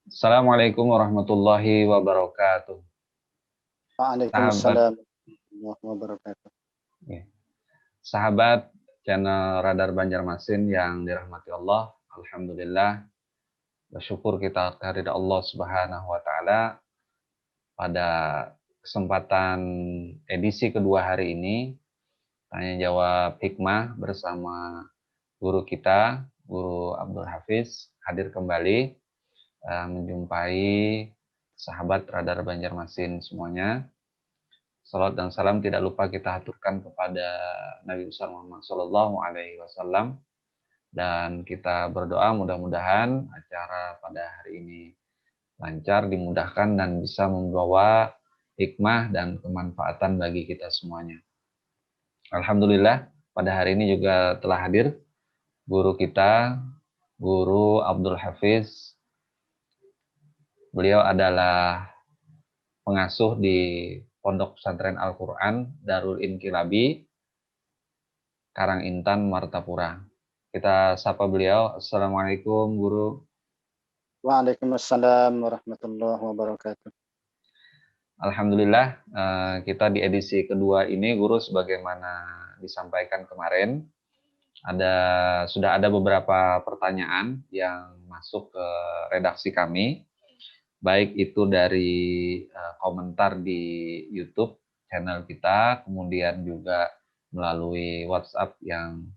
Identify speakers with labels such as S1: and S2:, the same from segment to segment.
S1: Assalamualaikum warahmatullahi wabarakatuh. Sahabat,
S2: Waalaikumsalam warahmatullahi wabarakatuh.
S1: ya, sahabat channel Radar Banjarmasin yang dirahmati Allah. Alhamdulillah, bersyukur kita kehadirat Allah Subhanahu wa taala pada kesempatan edisi kedua hari ini tanya jawab hikmah bersama guru kita, Guru Abdul Hafiz hadir kembali menjumpai sahabat Radar Banjarmasin semuanya. Salat dan salam tidak lupa kita haturkan kepada Nabi besar Muhammad Sallallahu Alaihi Wasallam, dan kita berdoa mudah-mudahan acara pada hari ini lancar, dimudahkan, dan bisa membawa hikmah dan kemanfaatan bagi kita semuanya. Alhamdulillah, pada hari ini juga telah hadir guru kita, Guru Abdul Hafiz. Beliau adalah pengasuh di Pondok Pesantren Al-Quran Darul Inqilabi, Karangintan, Martapura. Kita sapa beliau. Assalamualaikum, Guru.
S2: Waalaikumsalam warahmatullahi wabarakatuh.
S1: Alhamdulillah, kita di edisi kedua ini, Guru, sebagaimana disampaikan kemarin, sudah ada beberapa pertanyaan yang masuk ke redaksi kami, baik itu dari komentar di YouTube channel kita, kemudian juga melalui WhatsApp yang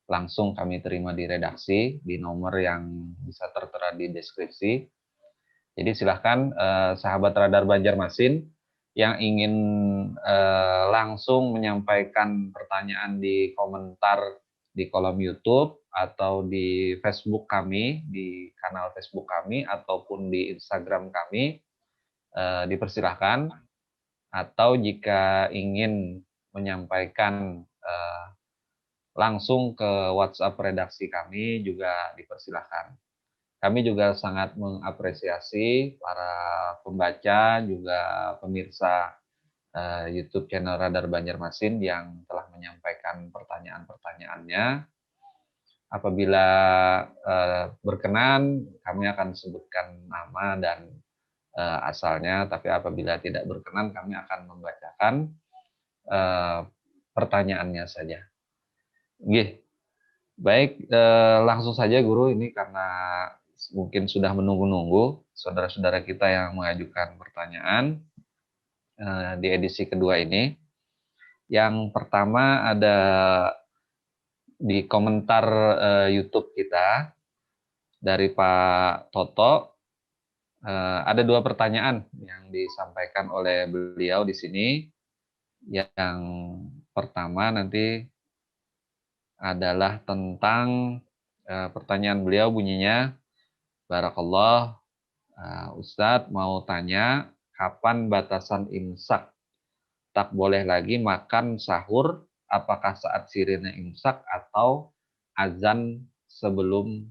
S1: langsung kami terima di redaksi di nomor yang bisa tertera di deskripsi. Jadi silahkan sahabat Radar Banjarmasin yang ingin langsung menyampaikan pertanyaan di komentar di kolom YouTube atau di Facebook kami, di kanal Facebook kami, ataupun di Instagram kami, dipersilahkan. Atau jika ingin menyampaikan langsung ke WhatsApp redaksi kami juga dipersilahkan. Kami juga sangat mengapresiasi para pembaca, juga pemirsa YouTube channel Radar Banjarmasin yang telah menyampaikan pertanyaan-pertanyaannya. Apabila berkenan, kami akan sebutkan nama dan asalnya, tapi apabila tidak berkenan, kami akan membacakan pertanyaannya saja. Oke, baik, langsung saja Guru, ini karena mungkin sudah menunggu-nunggu saudara-saudara kita yang mengajukan pertanyaan di edisi kedua ini. Yang pertama ada di komentar YouTube kita dari Pak Toto. Ada dua pertanyaan yang disampaikan oleh beliau di sini. Yang pertama nanti adalah tentang pertanyaan beliau, bunyinya, Barakallah, Ustadz mau tanya, kapan batasan imsak? Tak boleh lagi makan sahur, apakah saat sirine imsak atau sebelum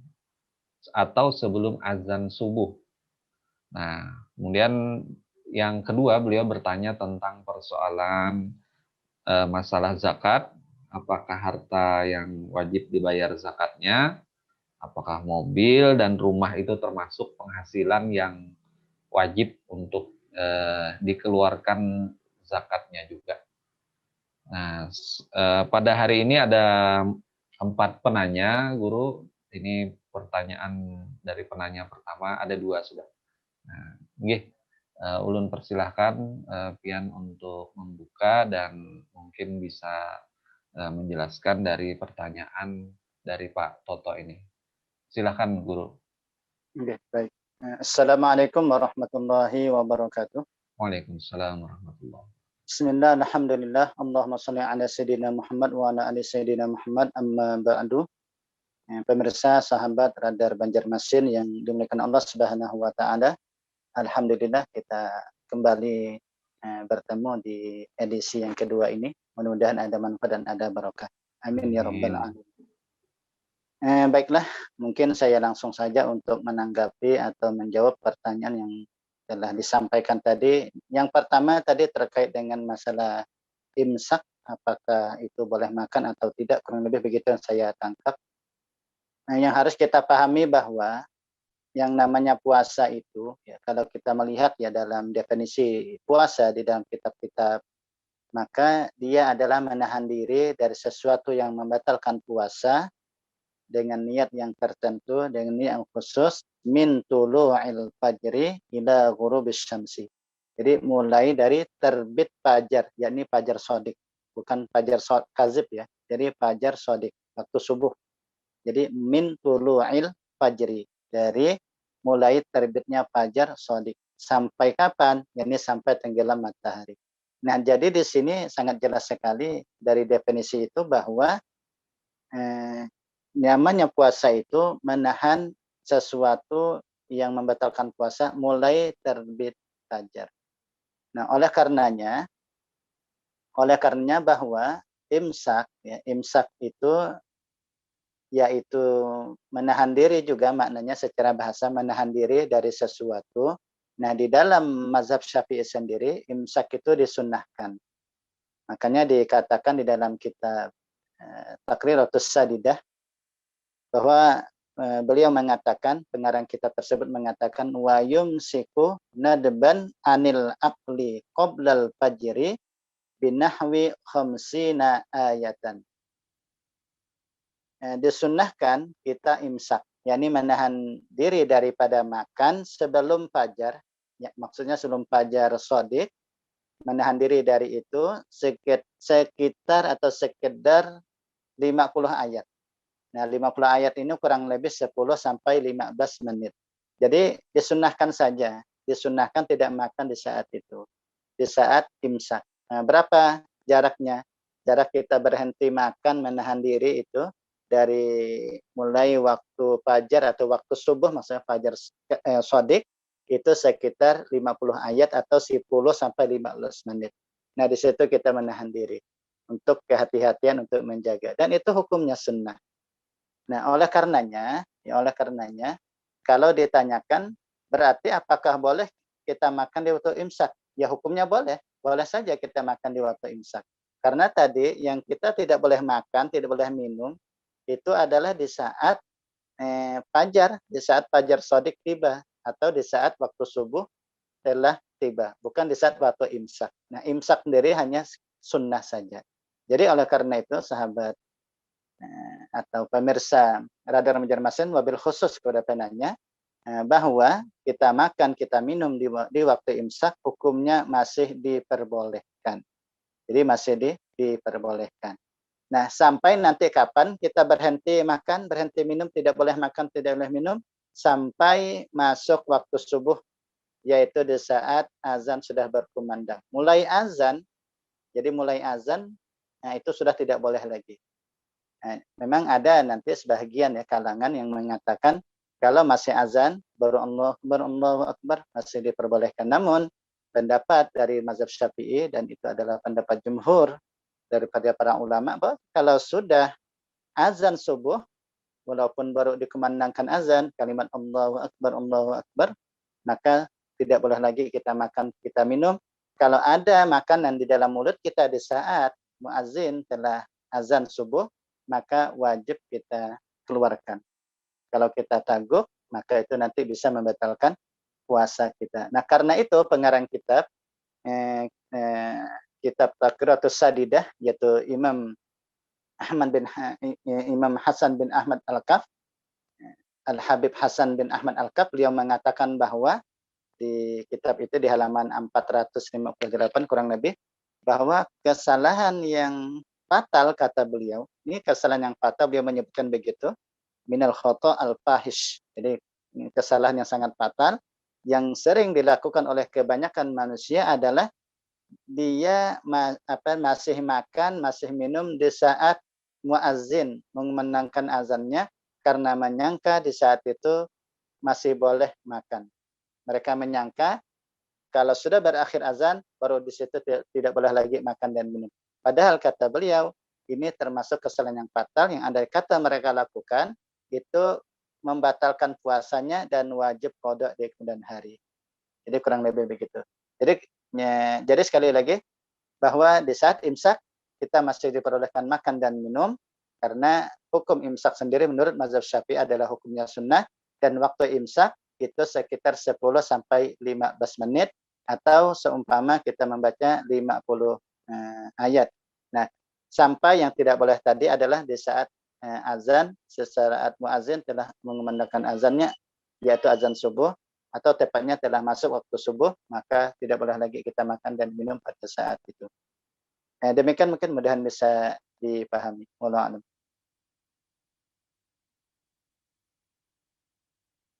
S1: azan subuh? Nah, kemudian yang kedua, beliau bertanya tentang persoalan masalah zakat, apakah harta yang wajib dibayar zakatnya, apakah mobil dan rumah itu termasuk penghasilan yang wajib untuk dikeluarkan zakatnya juga. Nah, pada hari ini ada 4 penanya, Guru. Ini pertanyaan dari penanya pertama, ada 2 sudah. Nah, ulun persilahkan Pian untuk membuka dan mungkin bisa menjelaskan dari pertanyaan dari Pak Toto ini. Silakan, Guru.
S2: Oke, baik. Assalamualaikum warahmatullahi wabarakatuh.
S1: Waalaikumsalam warahmatullahi.
S2: Bismillah, alhamdulillah, Allahumma salli ala Sayyidina Muhammad wa ala ali Sayyidina Muhammad, amma ba'du. Pemirsa sahabat Radar Banjarmasin yang dimuliakan Allah Subhanahu wa taala. Alhamdulillah kita kembali bertemu di edisi yang kedua ini. Mudah-mudahan ada manfaat dan ada barokah. Amin ya rabbal alamin. Baiklah, mungkin saya langsung saja untuk menanggapi atau menjawab pertanyaan yang telah disampaikan tadi. Yang pertama tadi terkait dengan masalah imsak, apakah itu boleh makan atau tidak, kurang lebih begitu yang saya tangkap. Nah, yang harus kita pahami bahwa yang namanya puasa itu, ya, kalau kita melihat ya dalam definisi puasa di dalam kitab-kitab, maka dia adalah menahan diri dari sesuatu yang membatalkan puasa dengan niat yang tertentu, dengan niat yang khusus, min tulu'il fajri ila ghurubis syamsi. Jadi mulai dari terbit fajar, yakni fajar shadiq, bukan fajar kazib ya. Jadi fajar shadiq, waktu subuh. Jadi min tulu'il fajri, dari mulai terbitnya fajar shadiq sampai kapan? Yakni sampai tenggelam matahari. Nah, jadi di sini sangat jelas sekali dari definisi itu bahwa namanya puasa itu menahan sesuatu yang membatalkan puasa mulai terbit fajar. Nah, oleh karenanya bahwa imsak, ya, imsak itu yaitu menahan diri juga maknanya secara bahasa menahan diri dari sesuatu. Nah, di dalam mazhab Syafi'i sendiri, imsak itu disunnahkan. Makanya dikatakan di dalam kitab Taqriratus Sadidah bahwa beliau mengatakan, pengarang kitab tersebut mengatakan wa yumsiku nadban anil aqli qoblal fajri binahwi khamsina ayatan. Disunnahkan kita imsak, yakni menahan diri daripada makan sebelum fajar, ya, maksudnya sebelum fajar shadiq, menahan diri dari itu sekitar atau sekedar 50 ayat. Nah, 50 ayat ini kurang lebih 10 sampai 15 menit. Jadi disunnahkan saja, disunnahkan tidak makan di saat itu, di saat imsak. Nah, berapa jaraknya? Jarak kita berhenti makan, menahan diri itu dari mulai waktu fajar atau waktu subuh, maksudnya fajar shadiq, itu sekitar 50 ayat atau 10 sampai 15 menit. Nah, di situ kita menahan diri untuk kehati-hatian untuk menjaga. Dan itu hukumnya sunnah. Nah, oleh karenanya, kalau ditanyakan berarti apakah boleh kita makan di waktu imsak? Ya hukumnya boleh, boleh saja kita makan di waktu imsak. Karena tadi yang kita tidak boleh makan, tidak boleh minum, itu adalah di saat fajar, di saat fajar shadiq tiba, atau di saat waktu subuh telah tiba, bukan di saat waktu imsak. Nah, imsak sendiri hanya sunnah saja. Jadi oleh karena itu, sahabat atau pemirsa Radar Banjarmasin, wabil khusus kepada penanya, bahwa kita makan, kita minum di waktu imsak, hukumnya masih diperbolehkan. Jadi masih diperbolehkan. Nah, sampai nanti kapan kita berhenti makan, berhenti minum, tidak boleh makan, tidak boleh minum, sampai masuk waktu subuh, yaitu di saat azan sudah berkumandang. Mulai azan, nah itu sudah tidak boleh lagi. Nah, memang ada nanti sebagian ya kalangan yang mengatakan kalau masih azan, baru Allahu Akbar, masih diperbolehkan. Namun, pendapat dari mazhab Syafi'i, dan itu adalah pendapat jumhur daripada para ulama, bahwa kalau sudah azan subuh, walaupun baru dikumandangkan azan, kalimat Allahu Akbar, maka tidak boleh lagi kita makan, kita minum. Kalau ada makanan di dalam mulut kita di saat muazzin telah azan subuh, maka wajib kita keluarkan. Kalau kita taguk, maka itu nanti bisa membatalkan puasa kita. Nah, karena itu pengarang kitab kitab Taqriratus Sadidah, yaitu Imam Hasan bin Ahmad Al-Kaf, Al-Habib Hasan bin Ahmad Al-Kaf, beliau mengatakan bahwa di kitab itu di halaman 458 kurang lebih, bahwa kesalahan yang fatal, kata beliau, ini kesalahan yang fatal, beliau menyebutkan begitu, minal khata al-fahish. Jadi kesalahan yang sangat fatal yang sering dilakukan oleh kebanyakan manusia adalah dia masih makan, masih minum di saat muazzin mengumandangkan azannya, karena menyangka di saat itu masih boleh makan. Mereka menyangka kalau sudah berakhir azan, baru di situ tidak boleh lagi makan dan minum. Padahal kata beliau, ini termasuk kesalahan yang fatal yang andai kata mereka lakukan, itu membatalkan puasanya dan wajib qada di kemudian hari. Jadi kurang lebih begitu. Jadi sekali lagi, bahwa di saat imsak kita masih diperbolehkan makan dan minum, karena hukum imsak sendiri menurut mazhab Syafi'i adalah hukumnya sunnah, dan waktu imsak itu sekitar 10 sampai 15 menit atau seumpama kita membaca 50 ayat. Nah, sampai yang tidak boleh tadi adalah di saat azan, sesaat muazin telah mengumandangkan azannya, yaitu azan subuh, atau tepatnya telah masuk waktu subuh, maka tidak boleh lagi kita makan dan minum pada saat itu. Demikian mungkin mudahan bisa dipahami. Wallahu a'lam.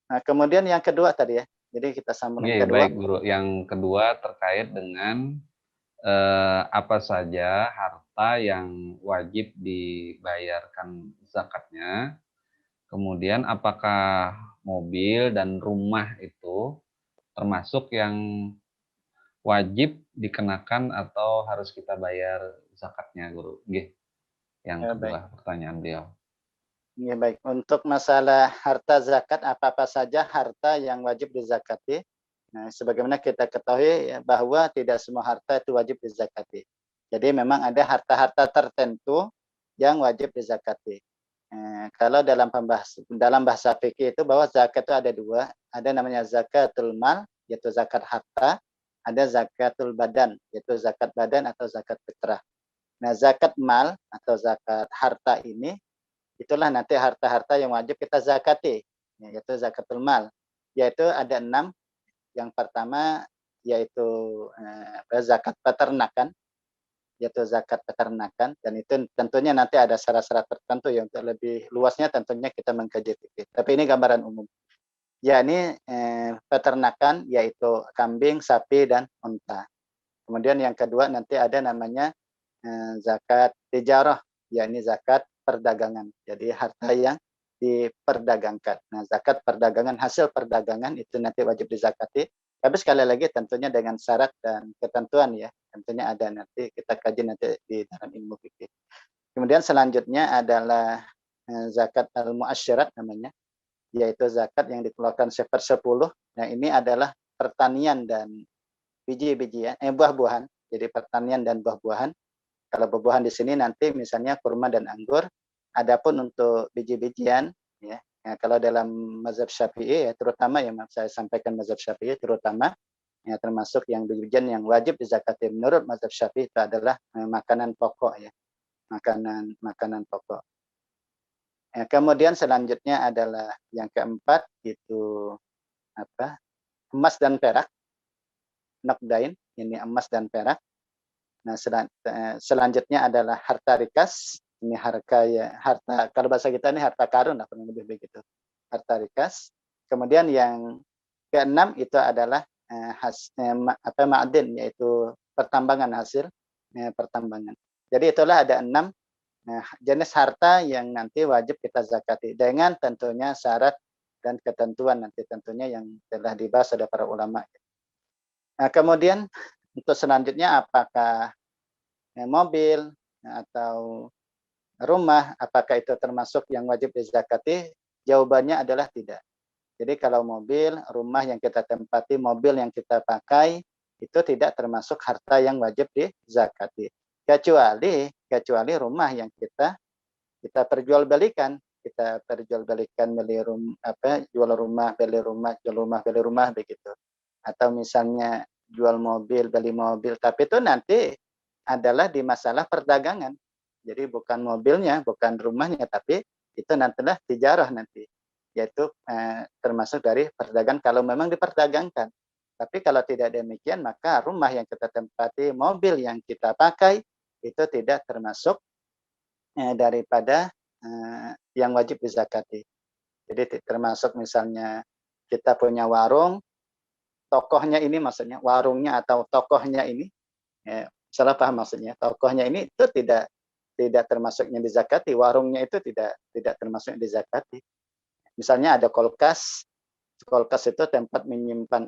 S2: Nah, kemudian yang kedua tadi ya. Jadi kita sambung yang kedua.
S1: Baik Guru. Yang kedua terkait dengan apa saja harta yang wajib dibayarkan zakatnya. Kemudian apakah mobil dan rumah itu termasuk yang wajib dikenakan atau harus kita bayar zakatnya, Guru? Yang
S2: Baik.
S1: kedua pertanyaan beliau.
S2: Ya, baik. Untuk masalah harta zakat, apa-apa saja harta yang wajib dizakati. Nah, sebagaimana kita ketahui ya, bahwa tidak semua harta itu wajib dizakati. Jadi memang ada harta-harta tertentu yang wajib dizakati. Kalau dalam bahasa fikih itu bahwa zakat itu ada dua, ada namanya zakatul mal, yaitu zakat harta, ada zakatul badan, yaitu zakat badan atau zakat fitrah. Nah, zakat mal atau zakat harta ini itulah nanti harta-harta yang wajib kita zakati, yaitu zakatul mal. Yaitu ada 6. Yang pertama yaitu zakat peternakan, yaitu zakat peternakan, dan itu tentunya nanti ada syarat-syarat tertentu yang untuk lebih luasnya tentunya kita mengkaji fikih. Tapi ini gambaran umum. Yakni peternakan yaitu kambing, sapi dan unta. Kemudian yang kedua nanti ada namanya zakat tijarah, yakni zakat perdagangan. Jadi harta yang diperdagangkan. Nah, zakat perdagangan, hasil perdagangan itu nanti wajib dizakati. Tapi sekali lagi tentunya dengan syarat dan ketentuan ya. Tentunya ada nanti kita kaji nanti di dalam ilmu fikih. Kemudian selanjutnya adalah zakat al-muasyirat namanya, yaitu zakat yang dikeluarkan 1/10. Nah, ini adalah pertanian dan biji-bijian, buah-buahan. Jadi pertanian dan buah-buahan. Kalau buah-buahan di sini nanti misalnya kurma dan anggur. Adapun untuk biji-bijian, ya, kalau dalam mazhab Syafi'i, ya, terutama yang saya sampaikan mazhab Syafi'i, terutama ya, termasuk yang biji-bijian yang wajib dizakati menurut mazhab Syafi'i itu adalah makanan pokok, ya, makanan pokok. Kemudian selanjutnya adalah yang keempat itu apa? Emas dan perak, naqdain, ini emas dan perak. Nah, selanjutnya adalah harta rikas. Ini harta, kalau bahasa kita ini harta karun lah, kurang lebih begitu. Harta rikas. Kemudian yang keenam itu adalah ma'adin, yaitu pertambangan, hasil pertambangan. Jadi itulah ada 6 jenis harta yang nanti wajib kita zakati dengan tentunya syarat dan ketentuan nanti tentunya yang telah dibahas oleh para ulama. Nah, kemudian untuk selanjutnya apakah mobil atau rumah, apakah itu termasuk yang wajib dizakati? Jawabannya adalah tidak. Jadi kalau mobil, rumah yang kita tempati, mobil yang kita pakai, itu tidak termasuk harta yang wajib dizakati. Kecuali rumah yang kita perjualbelikan, jual rumah, beli rumah begitu. Atau misalnya jual mobil, beli mobil, tapi itu nanti adalah di masalah perdagangan. Jadi bukan mobilnya, bukan rumahnya, tapi itu nantilah tijarah nanti, yaitu termasuk dari perdagangan kalau memang diperdagangkan. Tapi kalau tidak demikian, maka rumah yang kita tempati, mobil yang kita pakai, itu tidak termasuk daripada yang wajib dizakati. Jadi termasuk misalnya kita punya warung, tokohnya ini maksudnya warungnya atau tokohnya ini, salah paham maksudnya, tokohnya ini itu tidak termasuk yang dizakati, warungnya itu tidak termasuk yang dizakati. Misalnya ada kulkas itu tempat menyimpan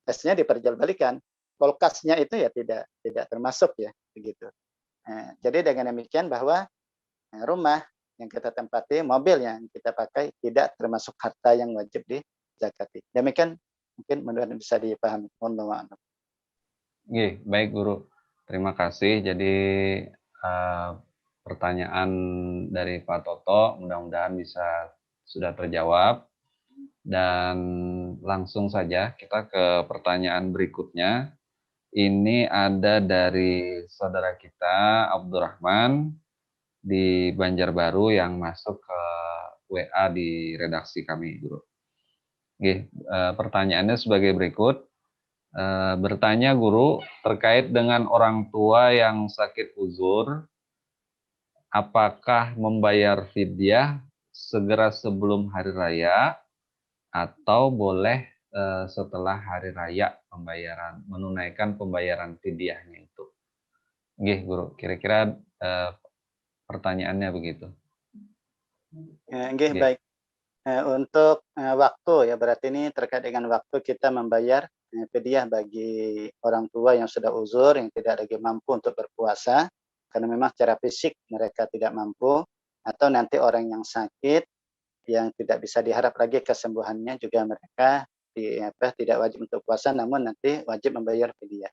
S2: esnya diperjualbelikan. Kulkasnya itu ya tidak termasuk ya begitu. Jadi dengan demikian bahwa rumah yang kita tempati, mobil yang kita pakai tidak termasuk harta yang wajib dizakati. Demikian mungkin mudah-mudahan bisa dipahami. Wallahu a'lam.
S1: Baik Guru. Terima kasih. Jadi pertanyaan dari Pak Toto mudah-mudahan sudah terjawab. Dan langsung saja kita ke pertanyaan berikutnya. Ini ada dari saudara kita Abdurrahman di Banjarbaru yang masuk ke WA di redaksi kami, Guru. Oke, pertanyaannya sebagai berikut. Bertanya Guru terkait dengan orang tua yang sakit uzur, apakah membayar fidyah segera sebelum hari raya atau boleh setelah hari raya menunaikan pembayaran fidyahnya itu? Nggih, Guru, kira-kira pertanyaannya begitu.
S2: Nggih, baik. Untuk waktu ya, berarti ini terkait dengan waktu kita membayar fidyah bagi orang tua yang sudah uzur, yang tidak lagi mampu untuk berpuasa, karena memang secara fisik mereka tidak mampu, atau nanti orang yang sakit yang tidak bisa diharap lagi kesembuhannya juga mereka tidak wajib untuk puasa, namun nanti wajib membayar fidyah.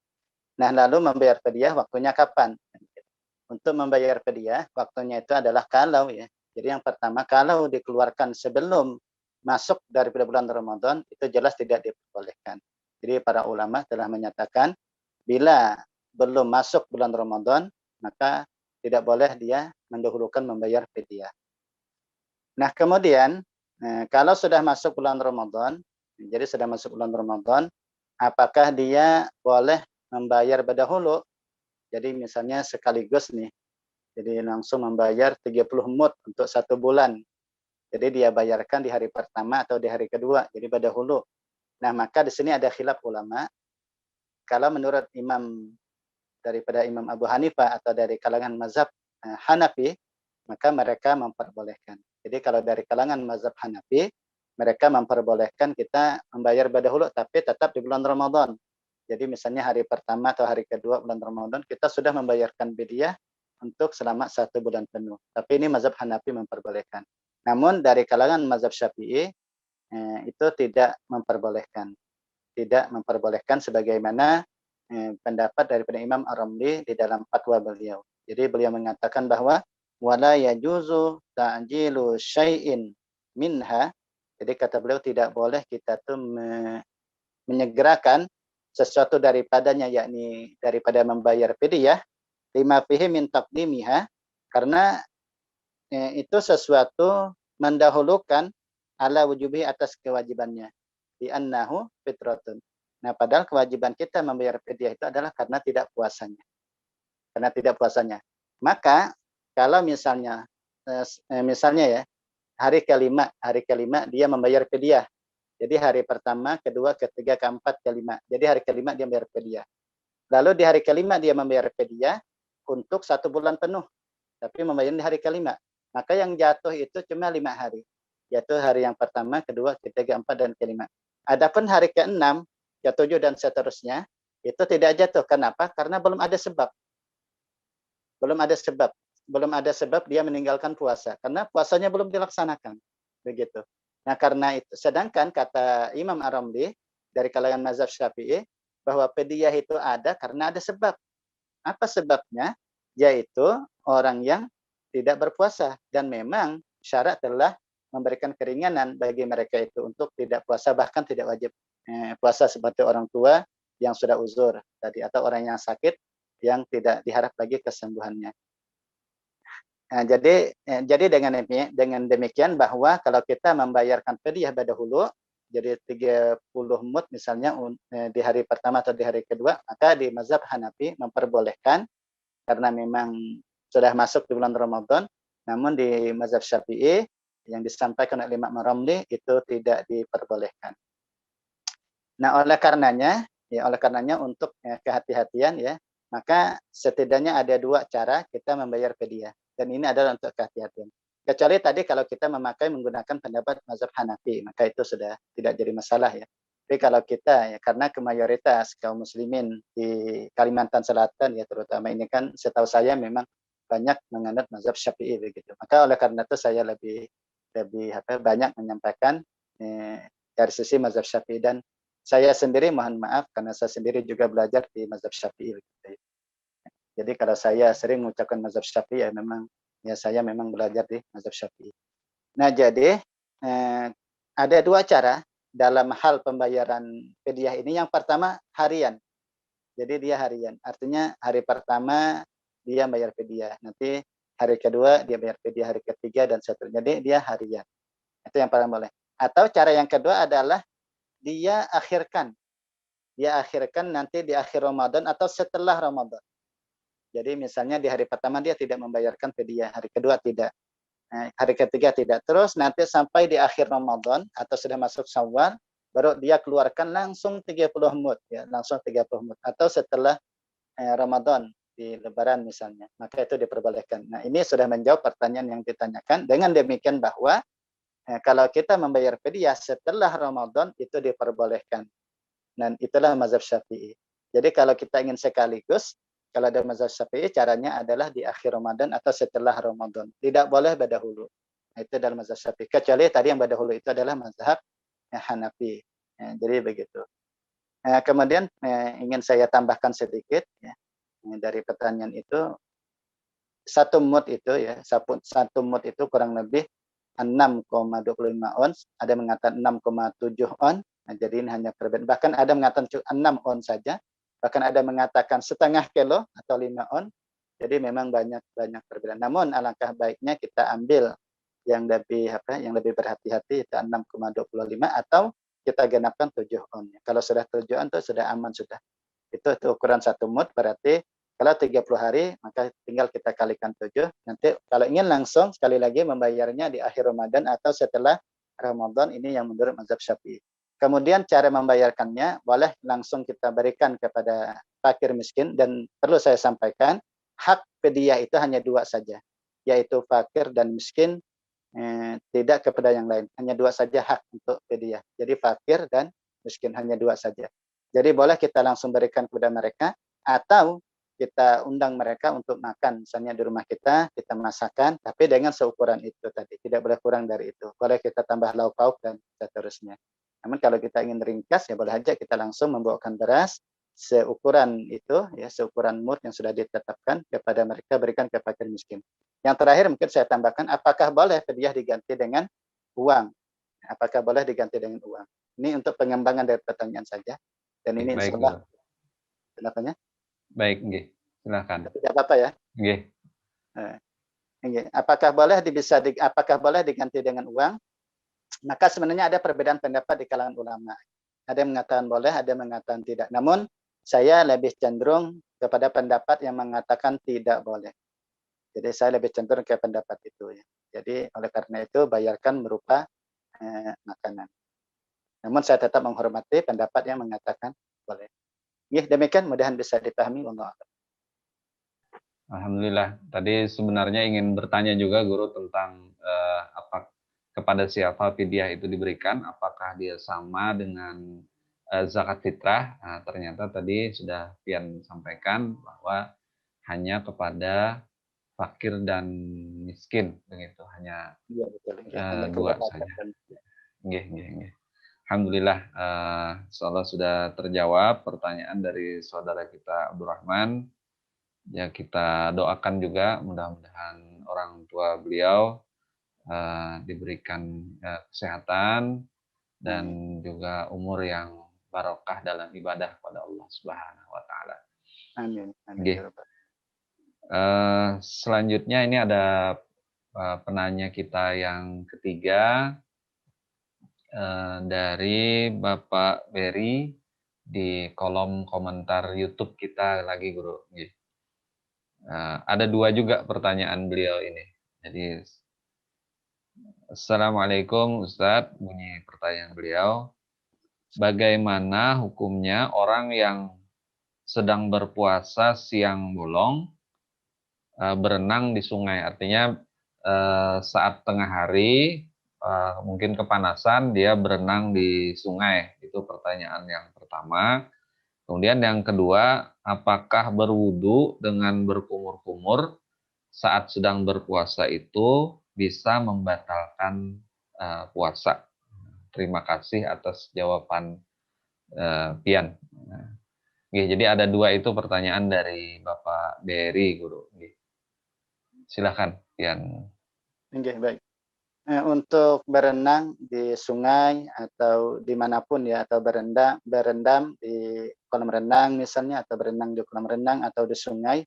S2: Nah, lalu membayar fidyah waktunya kapan? Untuk membayar fidyah waktunya itu adalah kalau ya. Jadi yang pertama, kalau dikeluarkan sebelum masuk daripada bulan Ramadan, itu jelas tidak diperbolehkan. Jadi para ulama telah menyatakan bila belum masuk bulan Ramadan, maka tidak boleh dia mendahulukan membayar fidyah. Nah, kemudian kalau sudah masuk bulan Ramadan, jadi sudah masuk bulan Ramadan, apakah dia boleh membayar berdahulu? Jadi misalnya sekaligus nih, jadi langsung membayar 30 mud untuk 1 bulan. Jadi dia bayarkan di hari pertama atau di hari kedua, jadi berdahulu. Nah, maka di sini ada khilaf ulama. Kalau menurut daripada Imam Abu Hanifah atau dari kalangan mazhab Hanafi, maka mereka memperbolehkan. Jadi kalau dari kalangan mazhab Hanafi, mereka memperbolehkan kita membayar berdahulu, tapi tetap di bulan Ramadan. Jadi misalnya hari pertama atau hari kedua bulan Ramadan, kita sudah membayarkan fidyah untuk selama 1 bulan penuh. Tapi ini mazhab Hanafi memperbolehkan. Namun dari kalangan mazhab Syafi'i, itu tidak memperbolehkan. Tidak memperbolehkan sebagaimana pendapat daripada Imam Ar-Ramli di dalam fatwa beliau. Jadi beliau mengatakan bahwa wala yajuzu ta'jilu syai'in minha. Jadi kata beliau tidak boleh kita tuh menyegerakan sesuatu daripadanya, yakni daripada membayar fidyah lima fihi min taqdimiha, karena itu sesuatu mendahulukan ala wujubi atas kewajibannya di annahu fitratun. Nah, padahal kewajiban kita membayar fidyah itu adalah karena tidak puasanya. Karena tidak puasanya. Maka kalau misalnya ya, hari kelima dia membayar fidyah. Jadi hari pertama, kedua, ketiga, keempat, kelima. Jadi hari kelima dia membayar fidyah. Lalu di hari kelima dia membayar fidyah untuk 1 bulan penuh. Tapi membayar di hari kelima. Maka yang jatuh itu cuma 5 hari. Yaitu hari yang pertama, kedua, ketiga, keempat, dan kelima. Adapun hari ke-6, ke-7, dan seterusnya, itu tidak jatuh. Kenapa? Karena belum ada sebab. Belum ada sebab. Belum ada sebab dia meninggalkan puasa. Karena puasanya belum dilaksanakan. Begitu. Nah, karena itu. Sedangkan kata Imam Ar-Ramli, dari kalangan mazhab Syafi'i, bahwa fidyah itu ada karena ada sebab. Apa sebabnya? Yaitu orang yang tidak berpuasa. Dan memang syarat telah memberikan keringanan bagi mereka itu untuk tidak puasa, bahkan tidak wajib puasa, seperti orang tua yang sudah uzur tadi, atau orang yang sakit yang tidak diharap lagi kesembuhannya. Nah, jadi dengan demikian bahwa kalau kita membayarkan fidyah dahulu, jadi 30 mud misalnya di hari pertama atau di hari kedua, maka di mazhab Hanafi memperbolehkan karena memang sudah masuk di bulan Ramadan. Namun di mazhab Syafi'i yang disampaikan oleh Imam Ar-Ramli itu tidak diperbolehkan. Nah, oleh karenanya untuk kehati-hatian ya, maka setidaknya ada 2 cara kita membayar fidyah. Dan ini adalah untuk kehati-hatian. Kecuali tadi kalau kita menggunakan pendapat mazhab Hanafi, maka itu sudah tidak jadi masalah ya. Tapi kalau kita ya, karena mayoritas kaum muslimin di Kalimantan Selatan ya terutama ini kan setahu saya memang banyak menganut mazhab Syafi'i begitu. Maka oleh karena itu saya lebih banyak menyampaikan dari sisi mazhab Syafi'i, dan saya sendiri mohon maaf karena saya sendiri juga belajar di mazhab Syafi'i. Jadi kalau saya sering mengucapkan mazhab Syafi'i saya memang belajar di mazhab Syafi'i. Nah, jadi ada dua cara dalam hal pembayaran fidyah ini. Yang pertama harian. Jadi dia harian. Artinya hari pertama dia bayar fidyah. Nanti hari kedua dia bayar fidyah, hari ketiga dan seterusnya. Jadi dia harian. Itu yang paling boleh. Atau cara yang kedua adalah dia akhirkan. Dia akhirkan nanti di akhir Ramadan atau setelah Ramadan. Jadi misalnya di hari pertama dia tidak membayarkan fidyah, hari kedua tidak. Hari ketiga tidak. Terus nanti sampai di akhir Ramadan atau sudah masuk Syawal, baru dia keluarkan langsung 30 mud, ya, langsung 30 mud. Atau setelah Ramadan di Lebaran misalnya, maka itu diperbolehkan. Nah, ini sudah menjawab pertanyaan yang ditanyakan. Dengan demikian bahwa kalau kita membayar fidyah setelah Ramadan itu diperbolehkan. Dan itulah mazhab Syafi'i. Jadi kalau kita ingin sekaligus, kalau ada mazhab Syafi'i caranya adalah di akhir Ramadan atau setelah Ramadan. Tidak boleh berdahulu. Nah, itu dalam mazhab Syafi'i. Kecuali tadi yang berdahulu itu adalah mazhab Hanafi. Jadi begitu. Kemudian ingin saya tambahkan sedikit ya, dari pertanyaan itu, satu mud itu ya, satu mud itu kurang lebih 6,25 ons, ada mengatakan 6,7 on. Nah, jadi ini hanya perbedaan. Bahkan ada mengatakan 6 on saja, bahkan ada mengatakan setengah kilo atau 5 on. Jadi memang banyak perbedaan. Namun alangkah baiknya kita ambil yang lebih berhati-hati, itu 6,25 atau kita genapkan 7 on. Kalau sudah 7 on itu sudah aman sudah. Itu ukuran satu mud, berarti kalau 30 hari, maka tinggal kita kalikan 7. Nanti kalau ingin langsung, sekali lagi membayarnya di akhir Ramadan atau setelah Ramadan, ini yang menurut mazhab Syafi'i. Kemudian cara membayarkannya, boleh langsung kita berikan kepada fakir miskin. Dan perlu saya sampaikan, hak fidyah itu hanya dua saja, yaitu fakir dan miskin, tidak kepada yang lain. Hanya dua saja hak untuk fidyah. Jadi fakir dan miskin, hanya dua saja. Jadi boleh kita langsung berikan kepada mereka, atau kita undang mereka untuk makan, misalnya di rumah kita masakan, tapi dengan seukuran itu tadi, tidak boleh kurang dari itu. Boleh kita tambah lauk pauk dan seterusnya. Namun kalau kita ingin ringkas, ya boleh aja kita langsung membawakan beras seukuran itu, ya, seukuran mud yang sudah ditetapkan kepada mereka, berikan ke fakir miskin. Yang terakhir mungkin saya tambahkan, apakah boleh fidyah diganti dengan uang? Apakah boleh diganti dengan uang? Ini untuk pengembangan dari pertanyaan saja. Dan ini
S1: Baik,
S2: insyaallah kenapanya?
S1: baik, nggih. Silakan.
S2: Tidak apa-apa ya.
S1: Nggih.
S2: Apakah boleh diganti dengan uang? Maka sebenarnya ada perbedaan pendapat di kalangan ulama. Ada yang mengatakan boleh, ada yang mengatakan tidak. Namun saya lebih cenderung kepada pendapat yang mengatakan tidak boleh. Jadi saya lebih cenderung ke pendapat itu ya. Jadi oleh karena itu bayarkan berupa makanan. Namun saya tetap menghormati pendapat yang mengatakan boleh. Ya, demikian mudahan bisa dipahami. Wallahu a'lam.
S1: Alhamdulillah. Tadi sebenarnya ingin bertanya juga Guru tentang kepada siapa fidyah itu diberikan, apakah dia sama dengan zakat fitrah. Nah, ternyata tadi sudah Pian sampaikan bahwa hanya kepada fakir dan miskin, begitu, hanya
S2: Iya betul. Hanya
S1: dua
S2: kepada
S1: saja. Nggih, nggih, nggih. Alhamdulillah, insyaallah sudah terjawab pertanyaan dari saudara kita Abdurrahman. Ya, kita doakan juga mudah-mudahan orang tua beliau diberikan kesehatan dan juga umur yang barokah dalam ibadah kepada Allah Subhanahu wa taala.
S2: Amin. Amin.
S1: Nggih. Selanjutnya ini ada penanya kita yang ketiga, dari Bapak Berry di kolom komentar YouTube kita lagi, Guru. Nggih. Ada dua juga pertanyaan beliau ini. Jadi, Assalamualaikum Ustadz, bunyi pertanyaan beliau. Bagaimana hukumnya orang yang sedang berpuasa siang bolong berenang di sungai? Artinya saat tengah hari mungkin kepanasan dia berenang di sungai. Itu pertanyaan yang pertama. Kemudian yang kedua, apakah berwudu dengan berkumur-kumur saat sedang berpuasa itu bisa membatalkan puasa? Terima kasih atas jawaban Pian. Jadi ada dua itu pertanyaan dari Bapak Berry, Guru. Silakan, Pian.
S2: Baik. untuk berenang di sungai atau dimanapun ya, atau berendam di kolam renang misalnya, atau berenang di kolam renang atau di sungai,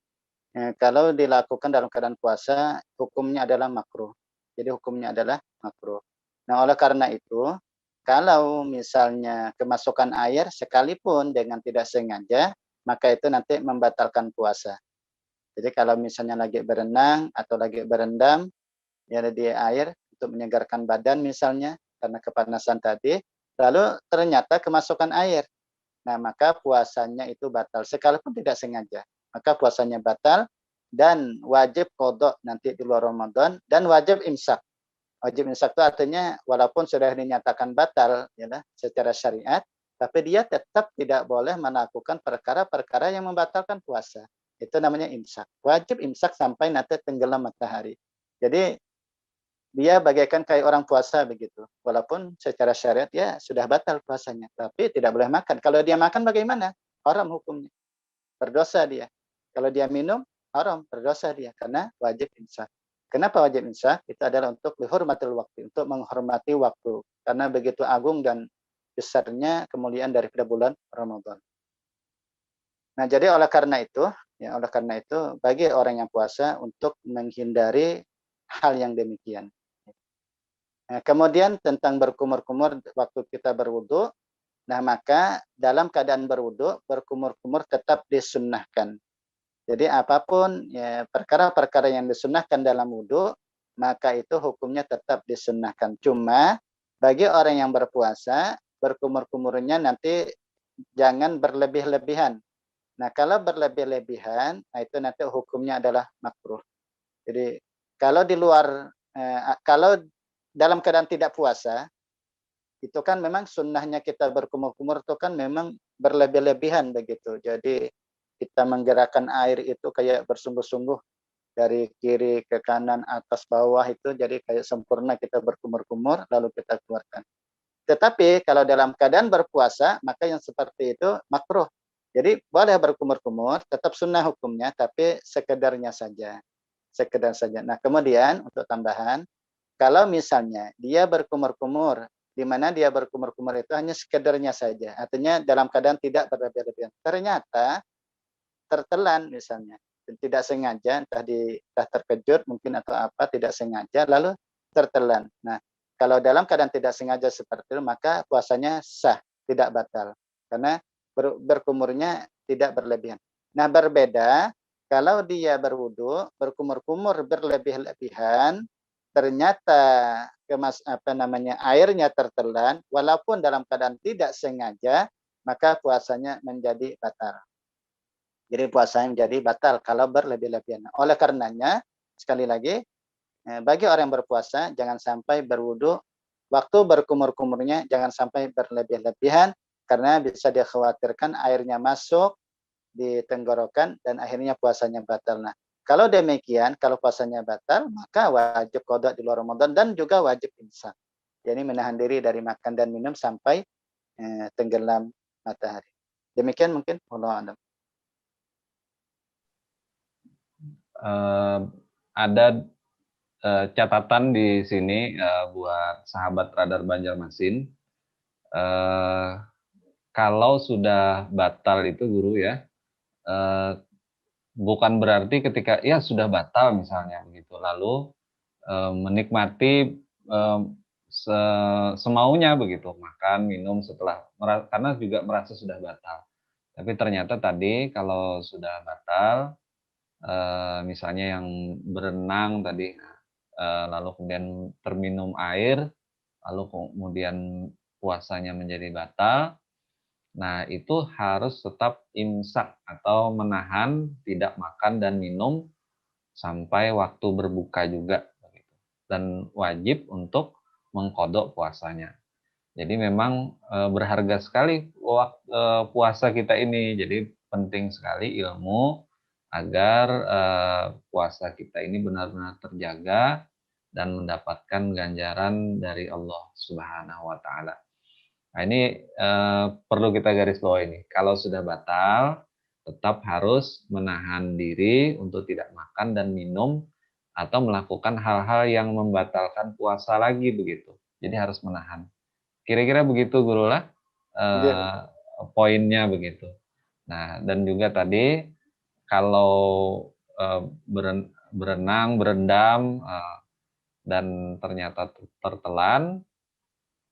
S2: kalau dilakukan dalam keadaan puasa, hukumnya adalah makruh. Jadi hukumnya adalah makruh. Nah, oleh karena itu, kalau misalnya kemasukan air sekalipun dengan tidak sengaja, maka itu nanti membatalkan puasa. Jadi kalau misalnya lagi berenang atau lagi berendam ya di air untuk menyegarkan badan misalnya karena kepanasan tadi, lalu ternyata kemasukan air. Nah, maka puasanya itu batal sekalipun tidak sengaja. Maka puasanya batal dan wajib qada nanti di luar Ramadan dan wajib imsak. Wajib imsak itu artinya walaupun sudah dinyatakan batal ya secara syariat, tapi dia tetap tidak boleh melakukan perkara-perkara yang membatalkan puasa. Itu namanya imsak. Wajib imsak sampai nanti tenggelam matahari. Jadi dia bagaikan kayak orang puasa begitu. Walaupun secara syariat ya sudah batal puasanya, tapi tidak boleh makan. Kalau dia makan bagaimana? Haram hukumnya. Berdosa dia. Kalau dia minum, haram, berdosa dia karena wajib imsak. Kenapa wajib imsak? Itu adalah untuk dihormatil waktu, untuk menghormati waktu. Karena begitu agung dan besarnya kemuliaan daripada bulan Ramadan. Nah, jadi oleh karena itu bagi orang yang puasa untuk menghindari hal yang demikian. Nah, kemudian tentang berkumur-kumur waktu kita berwudu, nah maka dalam keadaan berwudu, berkumur-kumur tetap disunnahkan. Jadi apapun ya, perkara-perkara yang disunnahkan dalam wudu, maka itu hukumnya tetap disunnahkan. Cuma bagi orang yang berpuasa, berkumur-kumurnya nanti jangan berlebih-lebihan. Nah, kalau berlebih-lebihan, nah itu nanti hukumnya adalah makruh. Jadi kalau di luar, kalau dalam keadaan tidak puasa, itu kan memang sunnahnya kita berkumur-kumur itu kan memang berlebih-lebihan begitu. Jadi kita menggerakkan air itu kayak bersungguh-sungguh dari kiri ke kanan, atas, bawah itu jadi kayak sempurna kita berkumur-kumur lalu kita keluarkan. Tetapi kalau dalam keadaan berpuasa, maka yang seperti itu makruh. Jadi boleh berkumur-kumur, tetap sunnah hukumnya, tapi sekedarnya saja. Sekedar saja. Nah, kemudian untuk tambahan, kalau misalnya dia berkumur-kumur, di mana dia berkumur-kumur itu hanya sekedarnya saja, artinya dalam keadaan tidak berlebih-lebihan. Ternyata tertelan misalnya, tidak sengaja, entah terkejut mungkin atau apa, tidak sengaja, lalu tertelan. Nah, kalau dalam keadaan tidak sengaja seperti itu, maka puasanya sah, tidak batal. Karena berkumurnya tidak berlebihan. Nah, berbeda kalau dia berwudu, berkumur-kumur berlebih-lebihan, ternyata airnya tertelan, walaupun dalam keadaan tidak sengaja, maka puasanya menjadi batal. Jadi puasanya menjadi batal kalau berlebih-lebihan. Oleh karenanya, sekali lagi, bagi orang yang berpuasa, jangan sampai berwudu, waktu berkumur-kumurnya jangan sampai berlebih-lebihan, karena bisa dikhawatirkan airnya masuk di tenggorokan dan akhirnya puasanya batal. Nah, kalau demikian, kalau puasanya batal, maka wajib qada di luar Ramadan dan juga wajib imsak. Jadi menahan diri dari makan dan minum sampai tenggelam matahari. Demikian mungkin Allah a'lam.
S1: Ada catatan di sini buat sahabat Radar Banjarmasin. Kalau sudah batal itu guru ya, bukan berarti ketika ya sudah batal misalnya begitu, lalu menikmati semaunya begitu, makan, minum setelah karena juga merasa sudah batal. Tapi ternyata tadi kalau sudah batal, misalnya yang berenang tadi, lalu kemudian terminum air, lalu kemudian puasanya menjadi batal. Nah, itu harus tetap imsak atau menahan tidak makan dan minum sampai waktu berbuka juga begitu. Dan wajib untuk mengqadha puasanya. Jadi memang berharga sekali puasa kita ini. Jadi penting sekali ilmu agar puasa kita ini benar-benar terjaga dan mendapatkan ganjaran dari Allah Subhanahu wa taala. Nah, ini perlu kita garis bawahi ini. Kalau sudah batal, tetap harus menahan diri untuk tidak makan dan minum atau melakukan hal-hal yang membatalkan puasa lagi begitu. Jadi harus menahan. Kira-kira begitu Guru lah
S2: Iya.
S1: poinnya begitu. Nah, dan juga tadi kalau berenang, berendam dan ternyata tertelan,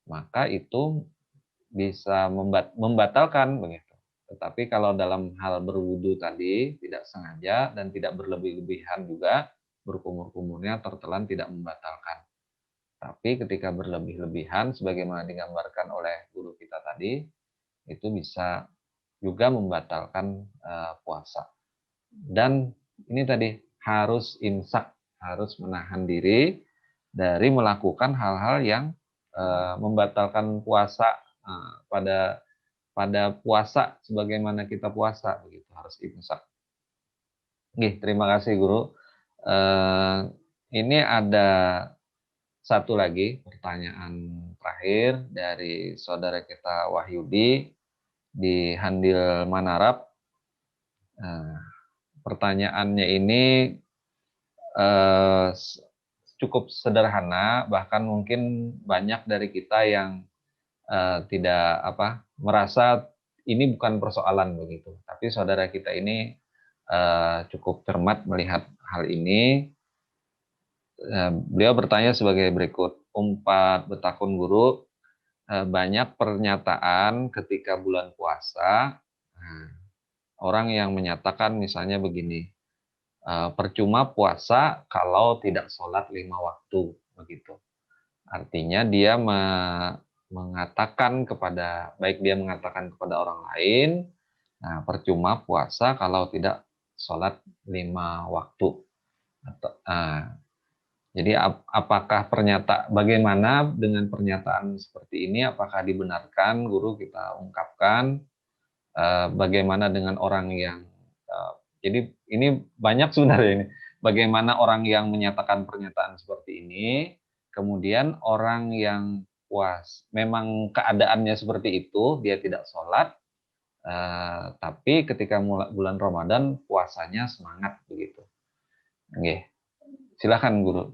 S1: maka itu bisa membatalkan begitu. Tetapi kalau dalam hal berwudu tadi tidak sengaja dan tidak berlebih-lebihan juga, berkumur-kumurnya tertelan tidak membatalkan. Tapi ketika berlebih-lebihan sebagaimana digambarkan oleh guru kita tadi, itu bisa juga membatalkan puasa. Dan ini tadi harus imsak, harus menahan diri dari melakukan hal-hal yang membatalkan puasa pada puasa sebagaimana kita puasa begitu, harus imsak. Terima kasih Guru. Ini ada satu lagi pertanyaan terakhir dari saudara kita Wahyudi di Handil Manarap. Pertanyaannya ini cukup sederhana, bahkan mungkin banyak dari kita yang tidak merasa ini bukan persoalan begitu. Tapi saudara kita ini cukup cermat melihat hal ini. Beliau bertanya sebagai berikut, umpat betakun guru, banyak pernyataan ketika bulan puasa, orang yang menyatakan misalnya begini, percuma puasa kalau tidak sholat 5 waktu, begitu. Artinya dia mengatakan baik dia mengatakan kepada orang lain, nah percuma puasa kalau tidak sholat 5 waktu. Jadi apakah bagaimana dengan pernyataan seperti ini? Apakah dibenarkan, Guru, kita ungkapkan? Bagaimana dengan orang yang jadi ini banyak sebenarnya ini. Bagaimana orang yang menyatakan pernyataan seperti ini, kemudian orang yang memang keadaannya seperti itu, dia tidak sholat, tapi ketika bulan Ramadan puasanya semangat begitu. Oke, silakan Guru.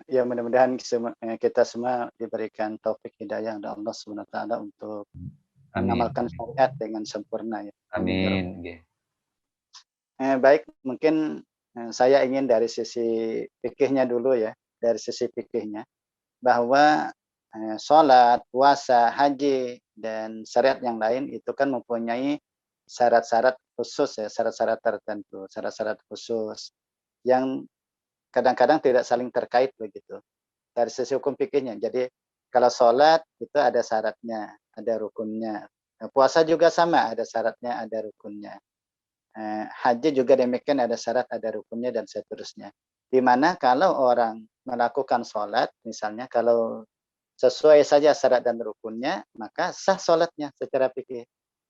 S2: Ya mudah-mudahan kita semua diberikan taufik hidayah dari Allah Subhanahu wa taala untuk mengamalkan syariat dengan sempurna ya.
S1: Amin.
S2: Baik, mungkin saya ingin dari sisi fikihnya dulu ya, dari sisi fikihnya bahwa sholat, puasa, haji dan syariat yang lain itu kan mempunyai syarat-syarat khusus ya, syarat-syarat tertentu, syarat-syarat khusus yang kadang-kadang tidak saling terkait begitu dari sisi hukum fikihnya. Jadi kalau sholat itu ada syaratnya, ada rukunnya. Puasa juga sama, ada syaratnya, ada rukunnya. Haji juga demikian, ada syarat, ada rukunnya dan seterusnya. Di mana kalau orang melakukan sholat, misalnya kalau sesuai saja syarat dan rukunnya, maka sah sholatnya secara fikih.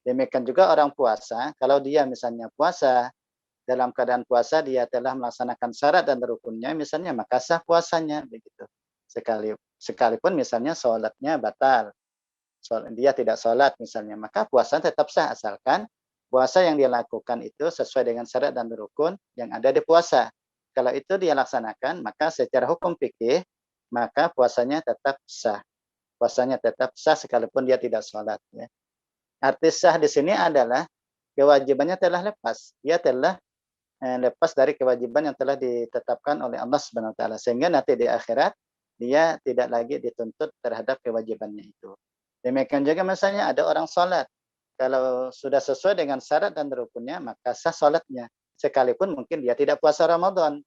S2: Demikian juga orang puasa, kalau dia misalnya puasa, dalam keadaan puasa dia telah melaksanakan syarat dan rukunnya misalnya, maka sah puasanya begitu. Sekalipun misalnya sholatnya batal, dia tidak sholat misalnya, maka puasa tetap sah asalkan puasa yang dia lakukan itu sesuai dengan syarat dan rukun yang ada di puasa. Kalau itu dia laksanakan, maka secara hukum fikih maka puasanya tetap sah. Puasanya tetap sah sekalipun dia tidak sholat. Ya. Arti sah di sini adalah kewajibannya telah lepas. Dia telah lepas dari kewajiban yang telah ditetapkan oleh Allah Subhanahu wa taala, sehingga nanti di akhirat dia tidak lagi dituntut terhadap kewajibannya itu. Demikian juga misalnya ada orang sholat, kalau sudah sesuai dengan syarat dan rukunnya maka sah sholatnya, sekalipun mungkin dia tidak puasa Ramadan.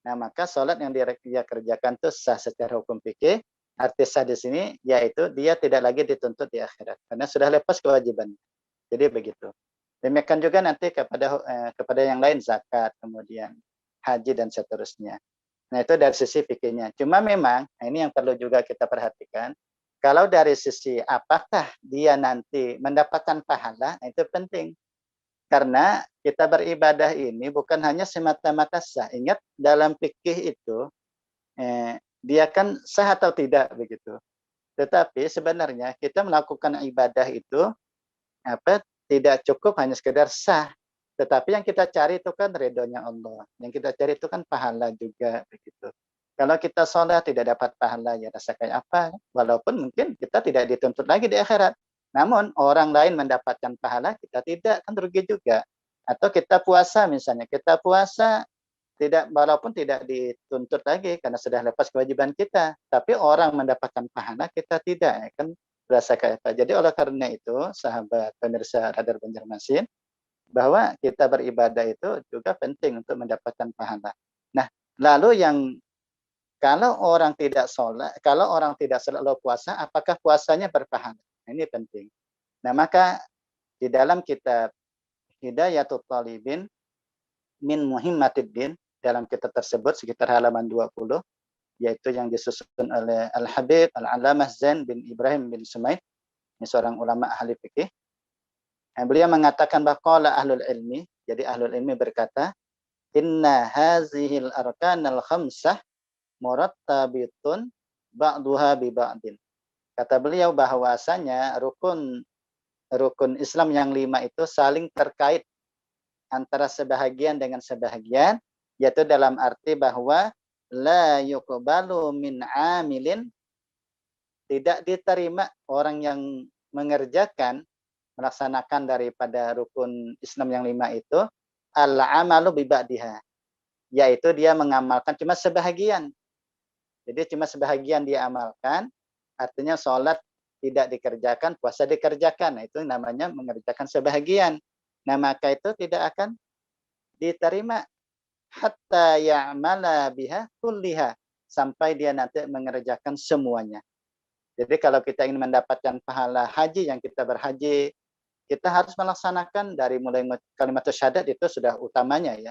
S2: Nah, maka sholat yang dia kerjakan itu sah secara hukum fikih. Arti sah di sini yaitu dia tidak lagi dituntut di akhirat karena sudah lepas kewajibannya. Jadi begitu. Demikian juga nanti kepada yang lain, zakat, kemudian haji dan seterusnya. Nah, itu dari sisi fikihnya. Cuma memang ini yang perlu juga kita perhatikan. Kalau dari sisi apakah dia nanti mendapatkan pahala, itu penting. Karena kita beribadah ini bukan hanya semata-mata sah. Ingat dalam fikih itu dia kan sah atau tidak begitu. Tetapi sebenarnya kita melakukan ibadah itu tidak cukup hanya sekedar sah. Tetapi yang kita cari itu kan ridhonya Allah. Yang kita cari itu kan pahala juga begitu. Kalau kita sholat tidak dapat pahala, ya rasa kayak apa? Walaupun mungkin kita tidak dituntut lagi di akhirat. Namun orang lain mendapatkan pahala, kita tidak, kan rugi juga. Atau kita puasa misalnya, kita puasa tidak, walaupun tidak dituntut lagi karena sudah lepas kewajiban kita, tapi orang mendapatkan pahala, kita tidak, ya kan berasa kayak apa. Jadi oleh karena itu, sahabat pemirsa Radar Banjarmasin, bahwa kita beribadah itu juga penting untuk mendapatkan pahala. Nah, lalu yang kalau orang tidak sholat lalu puasa, apakah puasanya berpahala? Nah, ini penting. Nah, maka di dalam kitab Hidayatul Talibin min Muhimmatiddin, dalam kitab tersebut sekitar halaman 20, yaitu yang disusun oleh Al-Habib Al-Alamah Zain bin Ibrahim bin Sumaid, ini seorang ulama ahli fikih. Beliau mengatakan bahwa ahlul ilmi, jadi ahlul ilmi berkata, inna hazihil arkanal khamsah murattabitun ba'duha bi ba'din. Kata beliau bahwasanya rukun Islam yang 5 itu saling terkait antara sebahagian dengan sebahagian, yaitu dalam arti bahwa la yuqbalu min amilin, tidak diterima orang yang mengerjakan, melaksanakan daripada rukun Islam yang 5 itu, al-amalu bi ba'diha, yaitu dia mengamalkan cuma sebahagian. Jadi cuma sebahagian dia amalkan, artinya sholat tidak dikerjakan, puasa dikerjakan. Nah, itu namanya mengerjakan sebahagian. Nah, maka itu tidak akan diterima hatta ya'mala biha kulliha, sampai dia nanti mengerjakan semuanya. Jadi kalau kita ingin mendapatkan pahala haji, yang kita berhaji, kita harus melaksanakan dari mulai kalimat syahadat, itu sudah utamanya ya.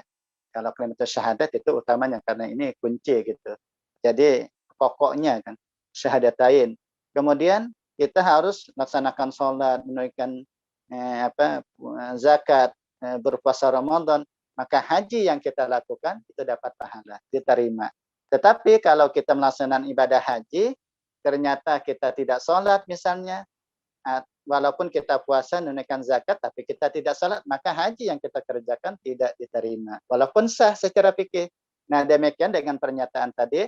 S2: Kalau kalimat syahadat itu utamanya karena ini kunci gitu. Jadi pokoknya kan syahadatain. Kemudian kita harus melaksanakan sholat, menunaikan zakat, berpuasa Ramadan, maka haji yang kita lakukan itu dapat pahala, diterima. Tetapi kalau kita melaksanakan ibadah haji, ternyata kita tidak sholat misalnya, walaupun kita puasa, menunaikan zakat, tapi kita tidak sholat, maka haji yang kita kerjakan tidak diterima, walaupun sah secara fikih. Nah, demikian dengan pernyataan tadi,